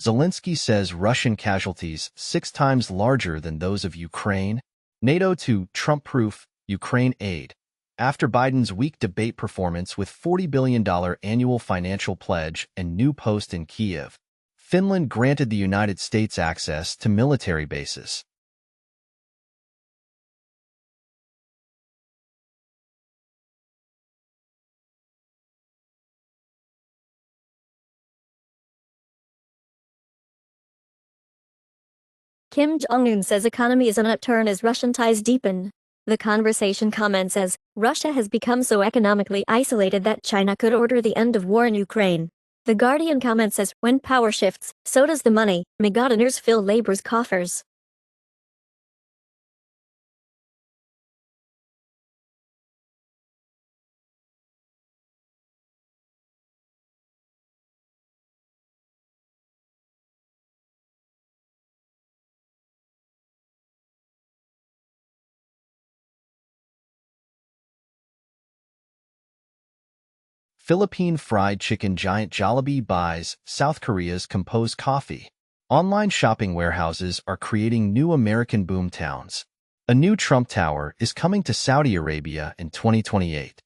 Zelensky says Russian casualties 6 times larger than those of Ukraine. NATO to Trump-proof Ukraine aid. After Biden's weak debate performance with $40 billion annual financial pledge and new post in Kyiv, Finland granted the United States access to military bases. Kim Jong-un says economy is on an upturn as Russian ties deepen. The conversation comments as, Russia has become so economically isolated that China could order the end of war in Ukraine. The Guardian comments as, when power shifts, so does the money, megadollars fill labor's coffers. Philippine fried chicken giant Jollibee buys South Korea's composed coffee. Online shopping warehouses are creating new American boom towns. A new Trump Tower is coming to Saudi Arabia in 2028.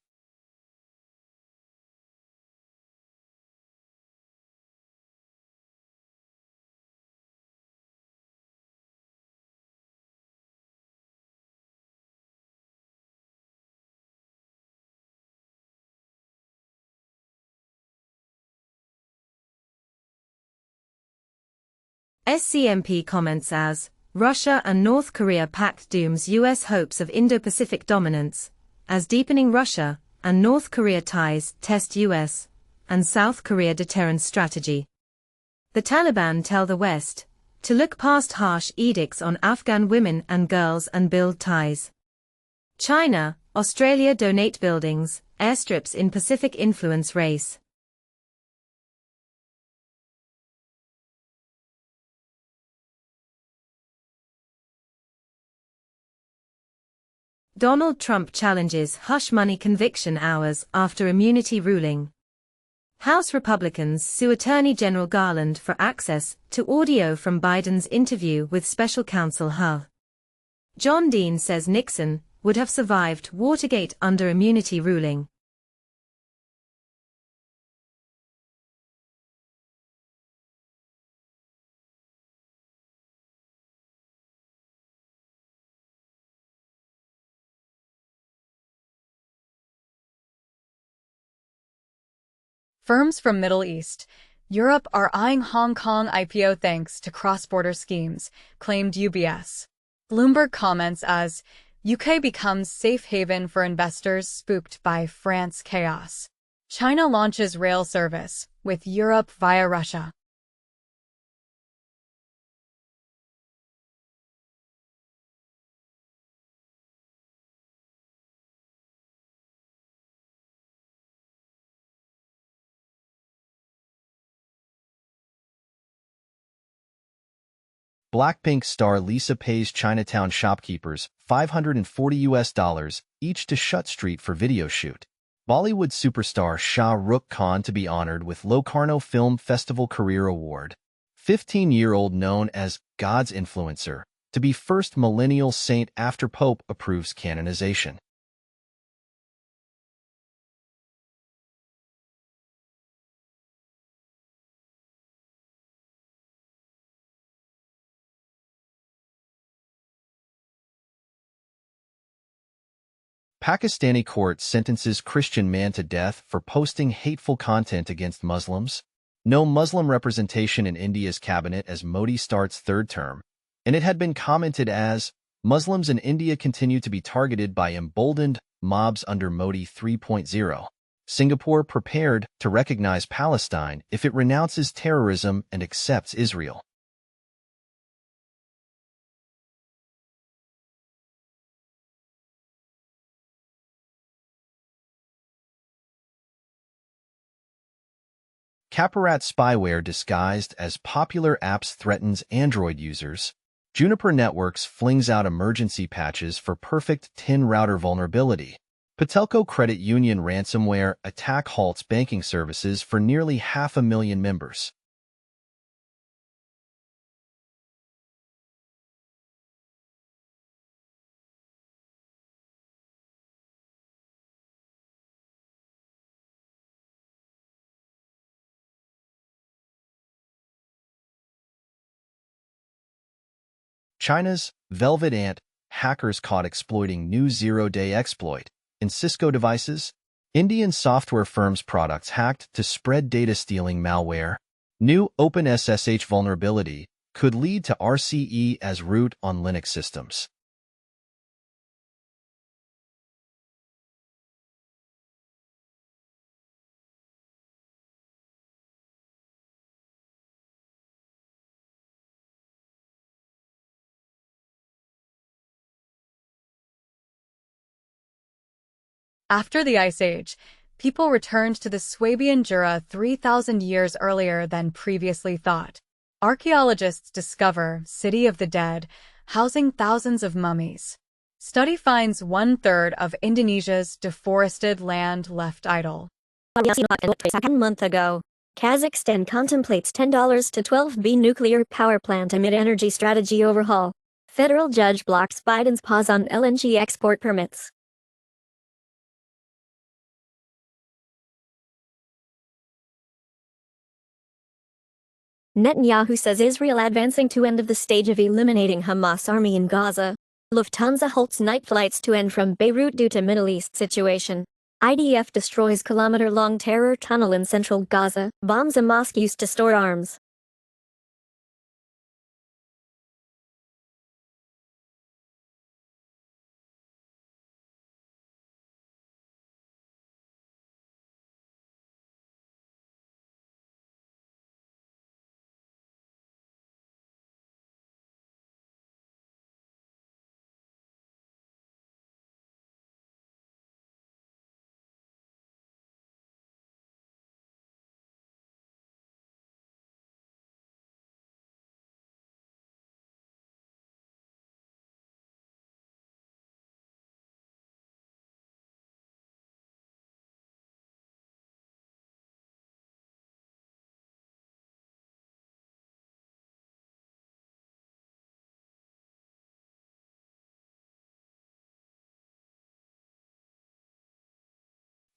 SCMP comments as, Russia and North Korea pact dooms U.S. hopes of Indo-Pacific dominance, as deepening Russia and North Korea ties test U.S. and South Korea deterrence strategy. The Taliban tell the West to look past harsh edicts on Afghan women and girls and build ties. China, Australia donate buildings, airstrips in Pacific influence race. Donald Trump challenges hush money conviction hours after immunity ruling. House Republicans sue Attorney General Garland for access to audio from Biden's interview with special counsel Hull. John Dean says Nixon would have survived Watergate under immunity ruling. Firms from Middle East, Europe are eyeing Hong Kong IPO thanks to cross-border schemes, claimed UBS. Bloomberg comments as, UK becomes safe haven for investors spooked by France chaos. China launches rail service with Europe via Russia. Blackpink star Lisa pays Chinatown shopkeepers $540 each to shut street for video shoot. Bollywood superstar Shah Rukh Khan to be honored with Locarno Film Festival Career Award. 15-year-old known as God's influencer, to be first millennial saint after Pope approves canonization. Pakistani court sentences Christian man to death for posting hateful content against Muslims. No Muslim representation in India's cabinet as Modi starts third term, and it had been commented as, Muslims in India continue to be targeted by emboldened mobs under Modi 3.0. Singapore prepared to recognize Palestine if it renounces terrorism and accepts Israel. Caparat spyware disguised as popular apps threatens Android users. Juniper Networks flings out emergency patches for perfect TIN router vulnerability. Patelco Credit Union ransomware attack halts banking services for nearly 500,000 members. China's Velvet Ant hackers caught exploiting new zero-day exploit in Cisco devices. Indian software firms' products hacked to spread data-stealing malware. New OpenSSH vulnerability could lead to RCE as root on Linux systems. After the Ice Age, people returned to the Swabian Jura 3,000 years earlier than previously thought. Archaeologists discover City of the Dead, housing thousands of mummies. Study finds 1/3 of Indonesia's deforested land left idle. 1 month ago, Kazakhstan contemplates $10 to 12B nuclear power plant amid energy strategy overhaul. Federal judge blocks Biden's pause on LNG export permits. Netanyahu says Israel advancing to end of the stage of eliminating Hamas army in Gaza. Lufthansa halts night flights to and from Beirut due to Middle East situation. IDF destroys kilometer-long terror tunnel in central Gaza, bombs a mosque used to store arms.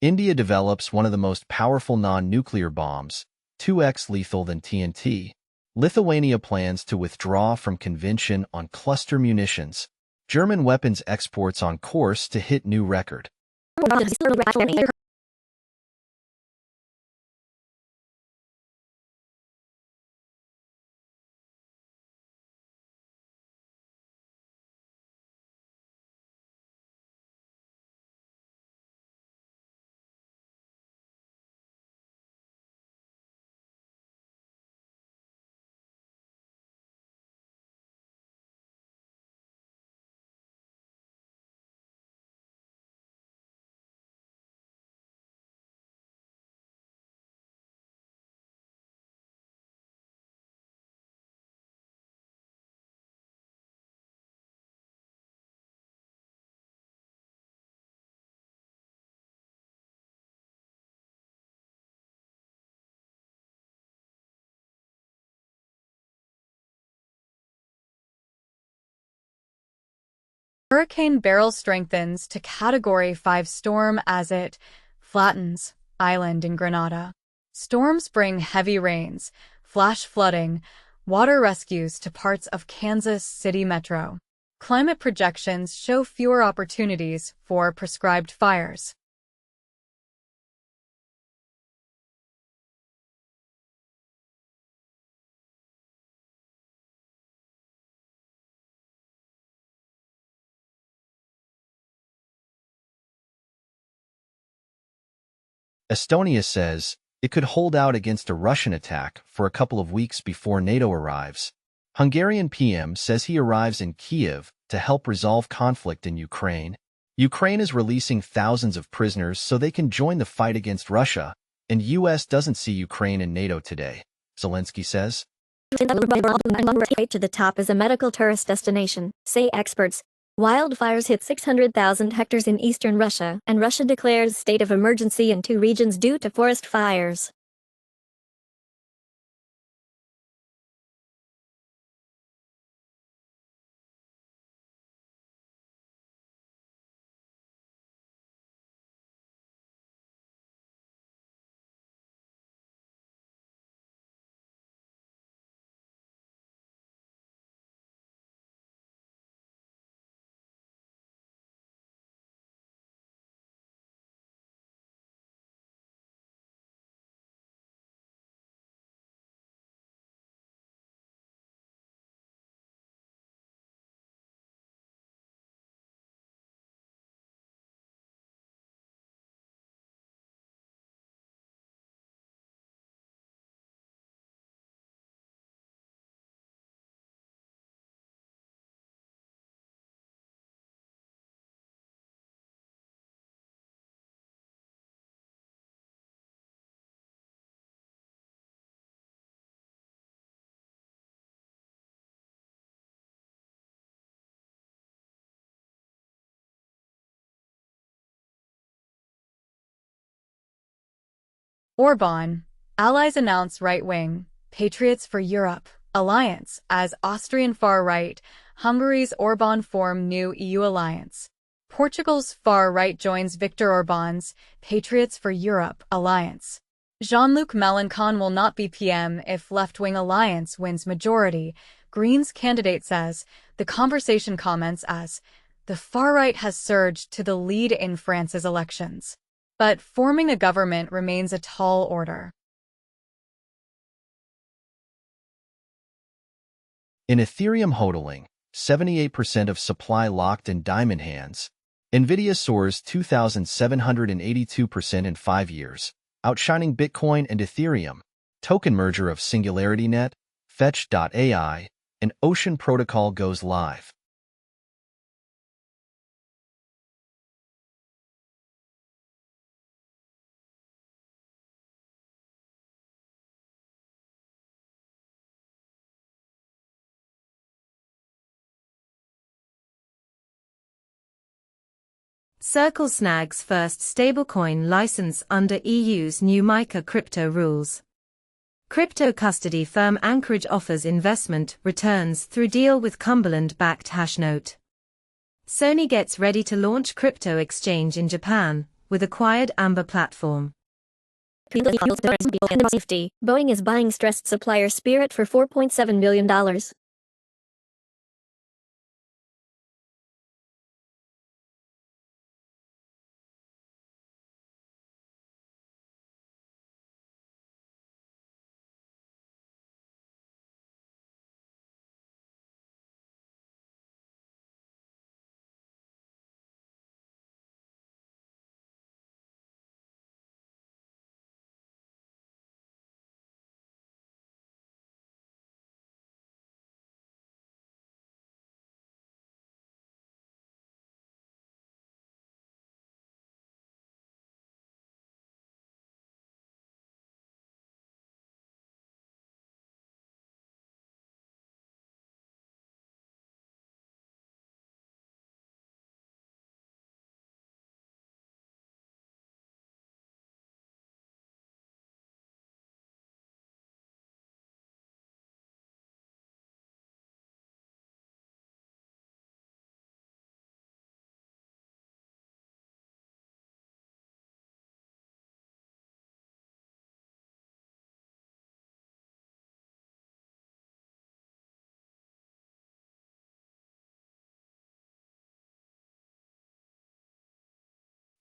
India develops one of the most powerful non-nuclear bombs, 2x lethal than TNT. Lithuania plans to withdraw from convention on cluster munitions. German weapons exports on course to hit new record. Hurricane Beryl strengthens to Category 5 storm as it flattens island in Grenada. Storms bring heavy rains, flash flooding, water rescues to parts of Kansas City metro. Climate projections show fewer opportunities for prescribed fires. Estonia says it could hold out against a Russian attack for a couple of weeks before NATO arrives. Hungarian PM says he arrives in Kiev to help resolve conflict in Ukraine. Ukraine is releasing thousands of prisoners so they can join the fight against Russia, and U.S. doesn't see Ukraine in NATO today, Zelensky says. To the top as a medical tourist destination, say experts. Wildfires hit 600,000 hectares in eastern Russia, and Russia declares state of emergency in 2 regions due to forest fires. Orban, allies announce right-wing, Patriots for Europe, alliance as Austrian far-right, Hungary's Orban form new EU alliance. Portugal's far-right joins Viktor Orban's Patriots for Europe alliance. Jean-Luc Mélenchon will not be PM if left-wing alliance wins majority, Greens candidate says. The conversation comments as, the far-right has surged to the lead in France's elections. But forming a government remains a tall order. In Ethereum hodling, 78% of supply locked in diamond hands. NVIDIA soars 2,782% in 5 years, outshining Bitcoin and Ethereum. Token merger of SingularityNet, Fetch.ai, and Ocean Protocol goes live. Circle snags first stablecoin license under EU's new MiCA crypto rules. Crypto custody firm Anchorage offers investment returns through deal with Cumberland-backed Hashnote. Sony gets ready to launch crypto exchange in Japan with acquired Amber platform. Boeing is buying stressed supplier Spirit for $4.7 billion.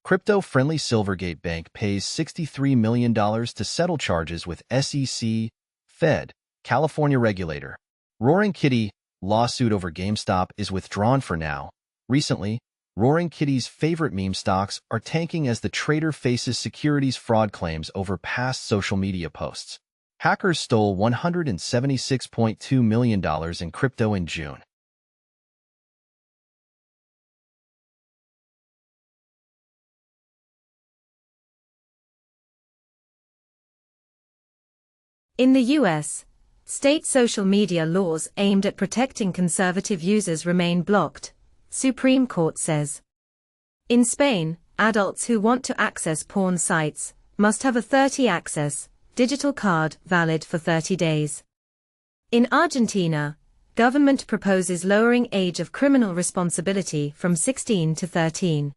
Crypto-friendly Silvergate Bank pays $63 million to settle charges with SEC, Fed, California regulator. Roaring Kitty lawsuit over GameStop is withdrawn for now. Recently, Roaring Kitty's favorite meme stocks are tanking as the trader faces securities fraud claims over past social media posts. Hackers stole $176.2 million in crypto in June. In the U.S., state social media laws aimed at protecting conservative users remain blocked, Supreme Court says. In Spain, adults who want to access porn sites must have a 30-access digital card valid for 30 days. In Argentina, government proposes lowering age of criminal responsibility from 16 to 13.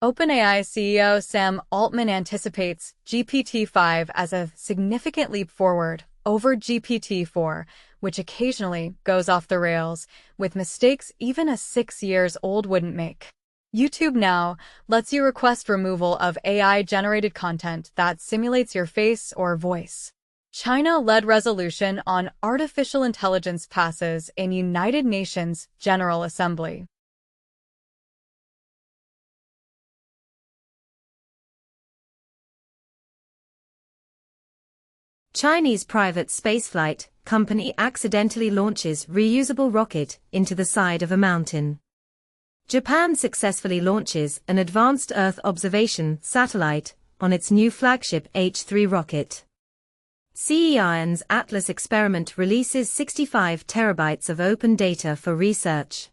OpenAI CEO Sam Altman anticipates GPT-5 as a significant leap forward over GPT-4, which occasionally goes off the rails, with mistakes even a 6 years old wouldn't make. YouTube now lets you request removal of AI-generated content that simulates your face or voice. China-led resolution on artificial intelligence passes in United Nations General Assembly. Chinese private spaceflight company accidentally launches reusable rocket into the side of a mountain. Japan successfully launches an advanced Earth observation satellite on its new flagship H-3 rocket. CERN's Atlas experiment releases 65 terabytes of open data for research.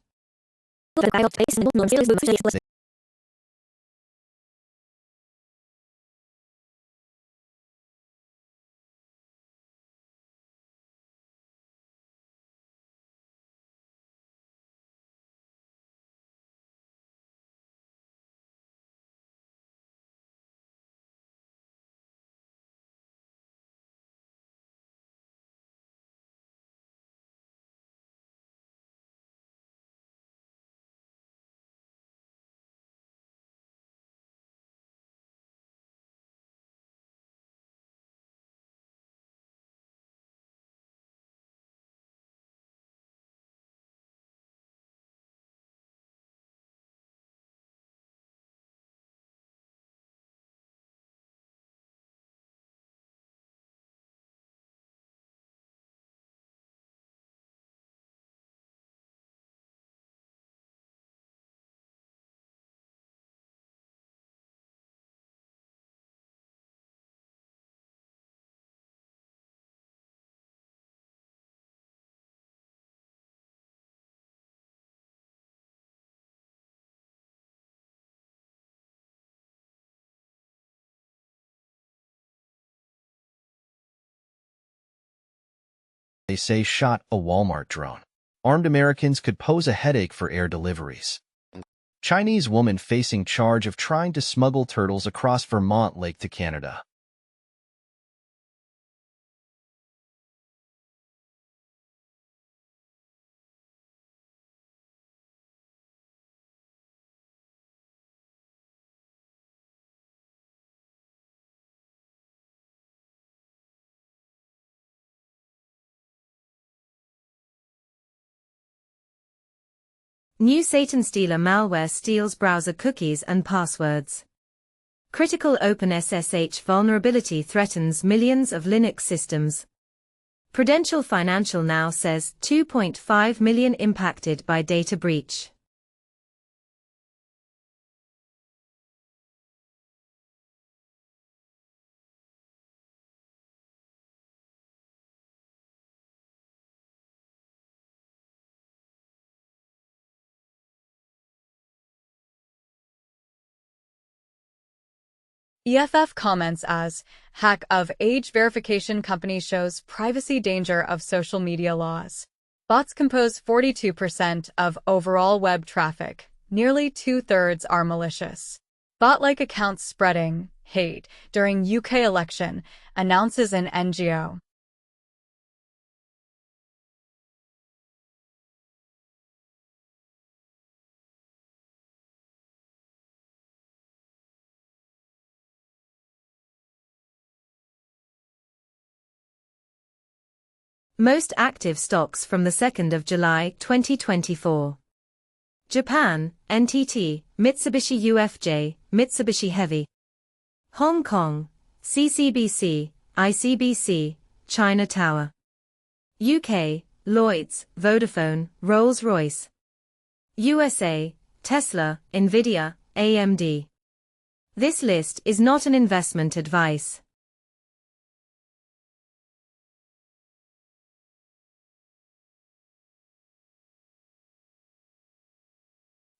They say shot a Walmart drone. Armed Americans could pose a headache for air deliveries. Chinese woman facing charge of trying to smuggle turtles across Vermont Lake to Canada. New Satan stealer malware steals browser cookies and passwords. Critical OpenSSH vulnerability threatens millions of Linux systems. Prudential Financial now says 2.5 million impacted by data breach. EFF comments as, hack of age verification company shows privacy danger of social media laws. Bots compose 42% of overall web traffic. Nearly 2/3 are malicious. Bot-like accounts spreading hate during UK election, announces an NGO. Most active stocks from the 2nd of July 2024. Japan, NTT, Mitsubishi UFJ, Mitsubishi Heavy. Hong Kong, CCBC, ICBC, China Tower. UK, Lloyds, Vodafone, Rolls-Royce. USA, Tesla, Nvidia, AMD. This list is not an investment advice.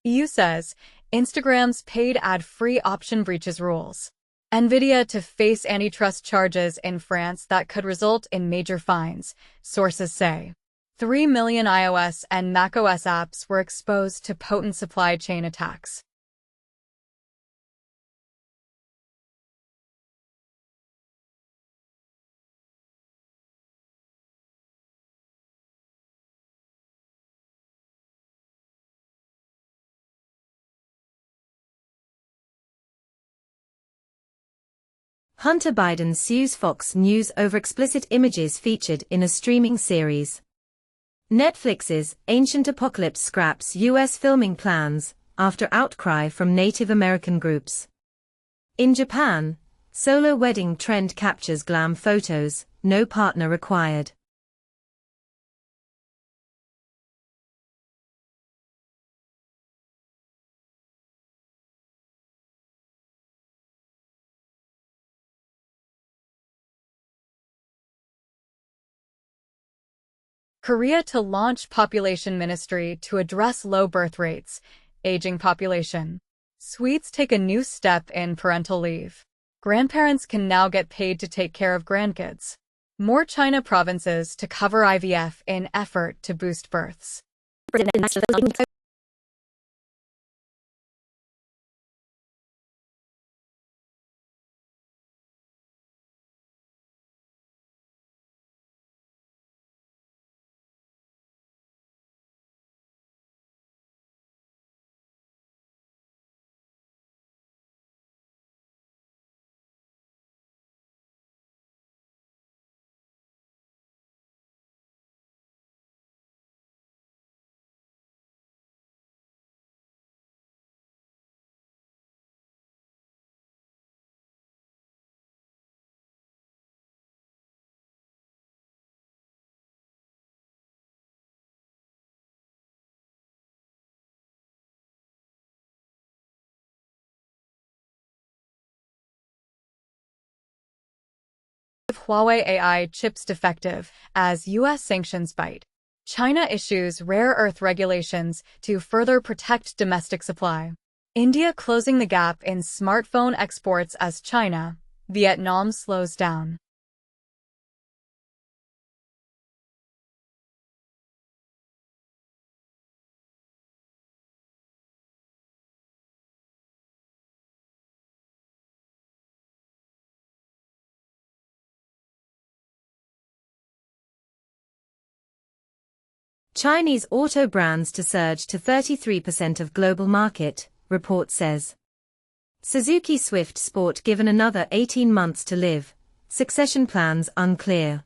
EU says Instagram's paid ad-free option breaches rules. Nvidia to face antitrust charges in France that could result in major fines, sources say. 3 million iOS and macOS apps were exposed to potent supply chain attacks. Hunter Biden sues Fox News over explicit images featured in a streaming series. Netflix's Ancient Apocalypse scraps U.S. filming plans after outcry from Native American groups. In Japan, solo wedding trend captures glam photos, no partner required. Korea to launch population ministry to address low birth rates, aging population. Swedes take a new step in parental leave. Grandparents can now get paid to take care of grandkids. More China provinces to cover IVF in effort to boost births. Huawei AI chips defective as U.S. sanctions bite. China issues rare earth regulations to further protect domestic supply. India closing the gap in smartphone exports as China. Vietnam slows down. Chinese auto brands to surge to 33% of global market, report says. Suzuki Swift Sport given another 18 months to live, succession plans unclear.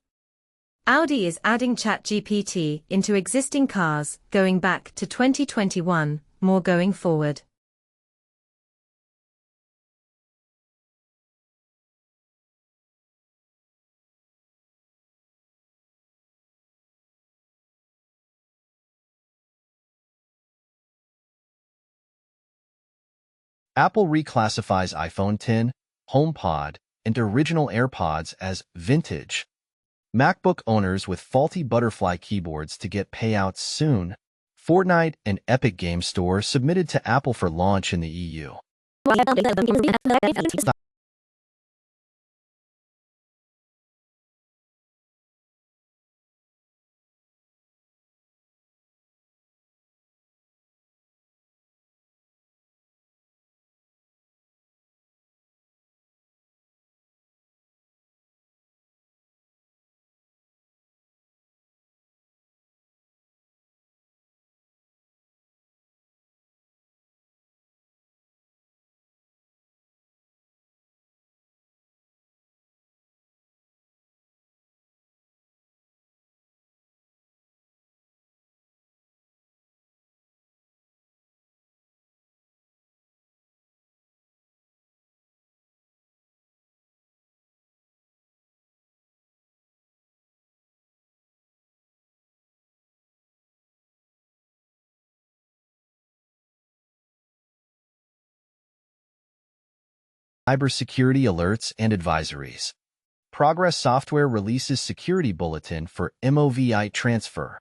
Audi is adding ChatGPT into existing cars, going back to 2021, more going forward. Apple reclassifies iPhone X, HomePod, and original AirPods as vintage. MacBook owners with faulty butterfly keyboards to get payouts soon. Fortnite and Epic Game Store submitted to Apple for launch in the EU. Cybersecurity alerts and advisories. Progress Software releases security bulletin for MOVI transfer.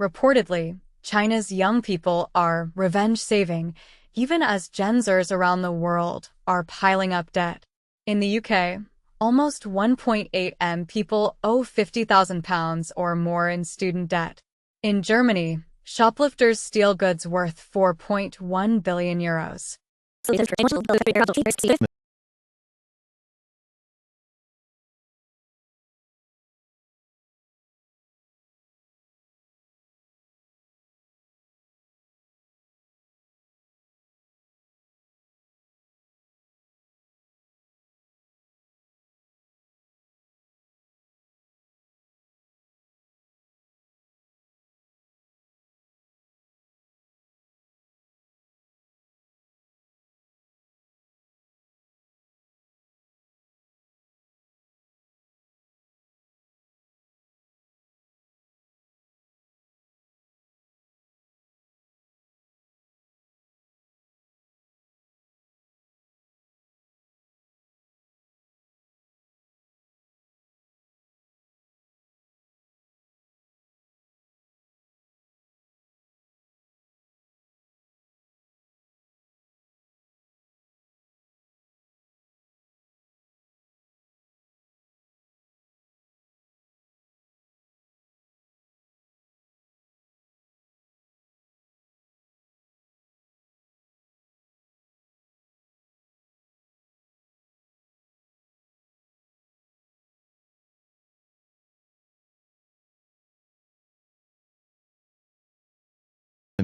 Reportedly, China's young people are revenge saving, even as Gen Zers around the world are piling up debt. In the UK, almost 1.8 million people owe £50,000 or more in student debt. In Germany, shoplifters steal goods worth €4.1 billion.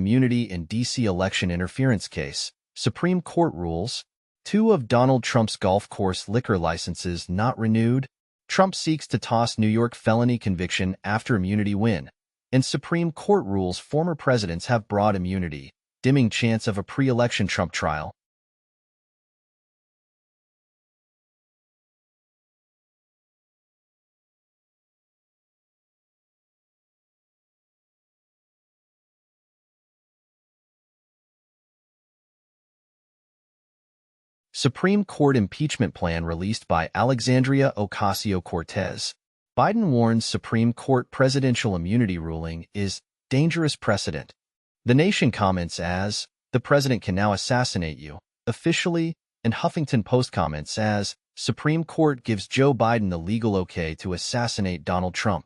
immunity in D.C. election interference case. Supreme Court rules. 2 of Donald Trump's golf course liquor licenses not renewed. Trump seeks to toss New York felony conviction after immunity win. And Supreme Court rules former presidents have broad immunity, dimming chance of a pre-election Trump trial. Supreme Court impeachment plan released by Alexandria Ocasio-Cortez. Biden warns Supreme Court presidential immunity ruling is dangerous precedent. The Nation comments as, the president can now assassinate you, officially, and Huffington Post comments as, Supreme Court gives Joe Biden the legal okay to assassinate Donald Trump.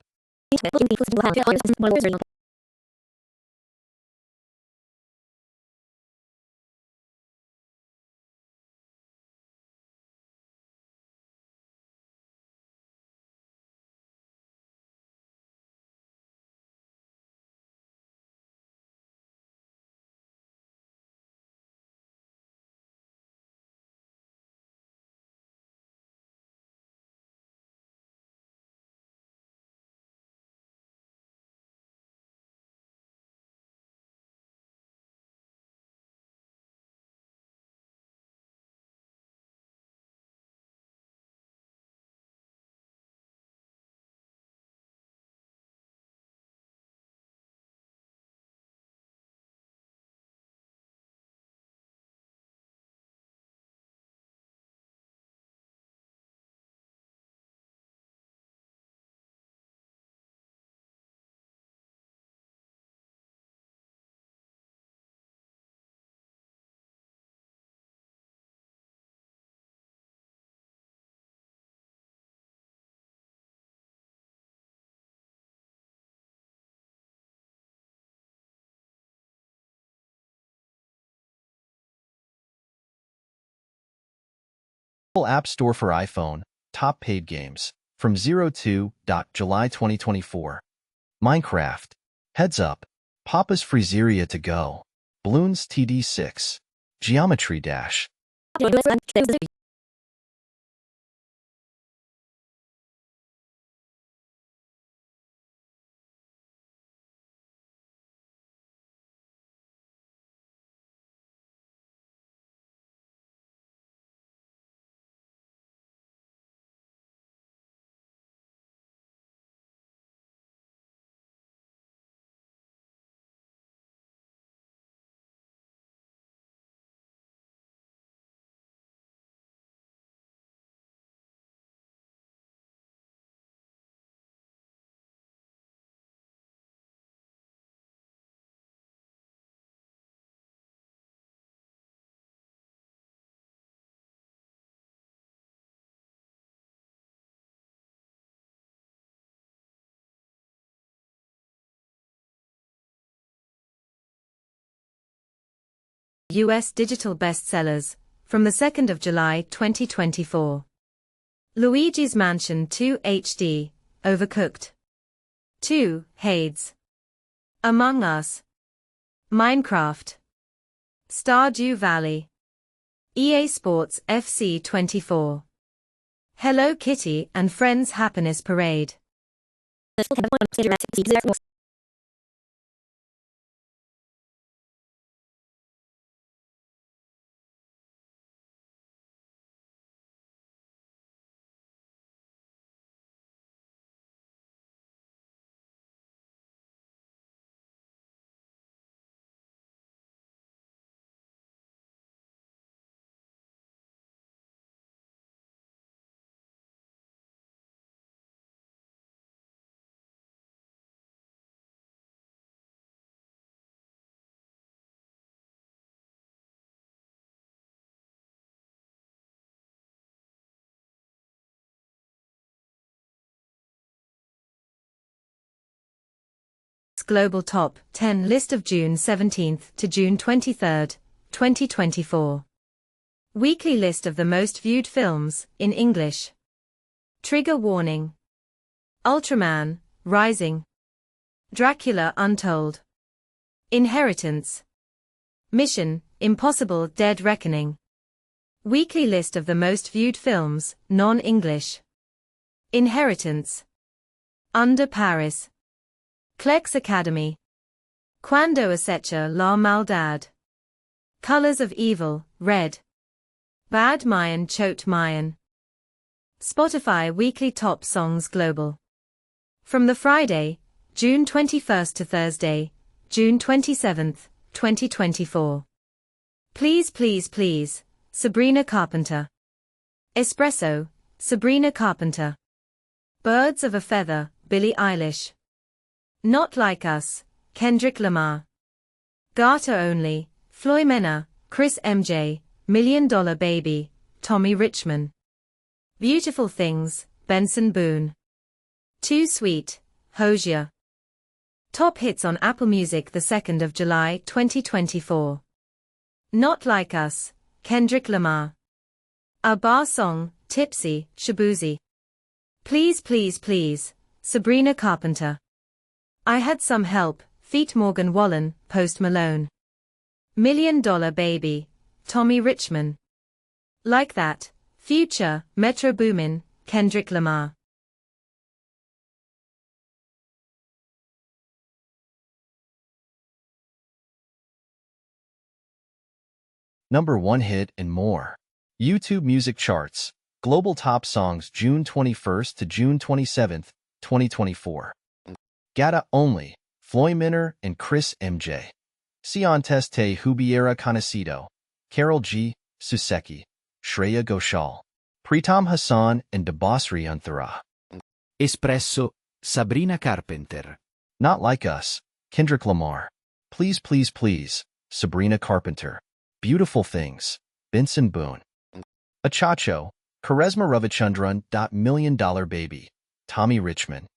App Store for iPhone, top paid games, from 02. July 2024. Minecraft. Heads Up. Papa's Freezeria to Go. Balloons TD6. Geometry Dash. U.S. digital bestsellers, from the 2nd of July 2024. Luigi's Mansion 2 HD, Overcooked. 2, Hades. Among Us. Minecraft. Stardew Valley. EA Sports FC 24. Hello Kitty and Friends Happiness Parade. Global Top 10 list of June 17 to June 23, 2024. Weekly list of the most viewed films, in English. Trigger warning. Ultraman, Rising. Dracula Untold. Inheritance. Mission: Impossible Dead Reckoning. Weekly list of the most viewed films, non-English. Inheritance. Under Paris. Clex Academy. Quando acecha la maldad. Colors of Evil, Red. Bad Mayan Chot Mayan. Spotify Weekly Top Songs Global. From the Friday, June 21st to Thursday, June 27th, 2024. Please Please Please, Sabrina Carpenter. Espresso, Sabrina Carpenter. Birds of a Feather, Billie Eilish. Not Like Us, Kendrick Lamar. Garter Only, Floy Mena, Chris MJ, $1 Million Baby, Tommy Richman. Beautiful Things, Benson Boone. Too Sweet, Hosier. Top hits on Apple Music 2 July 2024. Not Like Us, Kendrick Lamar. A Bar Song, Tipsy, Shabuzi. Please Please Please, Sabrina Carpenter. I Had Some Help, feat. Morgan Wallen, Post Malone. $1 Million Baby, Tommy Richman. Like That, Future, Metro Boomin, Kendrick Lamar. Number 1 hit and more. YouTube Music Charts. Global Top Songs June 21st to June 27th, 2024. Gata Only, Floy Minor and Chris MJ. Si Antes Te Hubiera Conocido, Carol G, Suseki, Shreya Ghoshal. Pritam Hassan and Debasri Anthara. Espresso, Sabrina Carpenter. Not Like Us, Kendrick Lamar. Please Please Please, Sabrina Carpenter. Beautiful Things, Benson Boone. Achacho, Charisma Ravichandran. $1 Million Baby, Tommy Richman.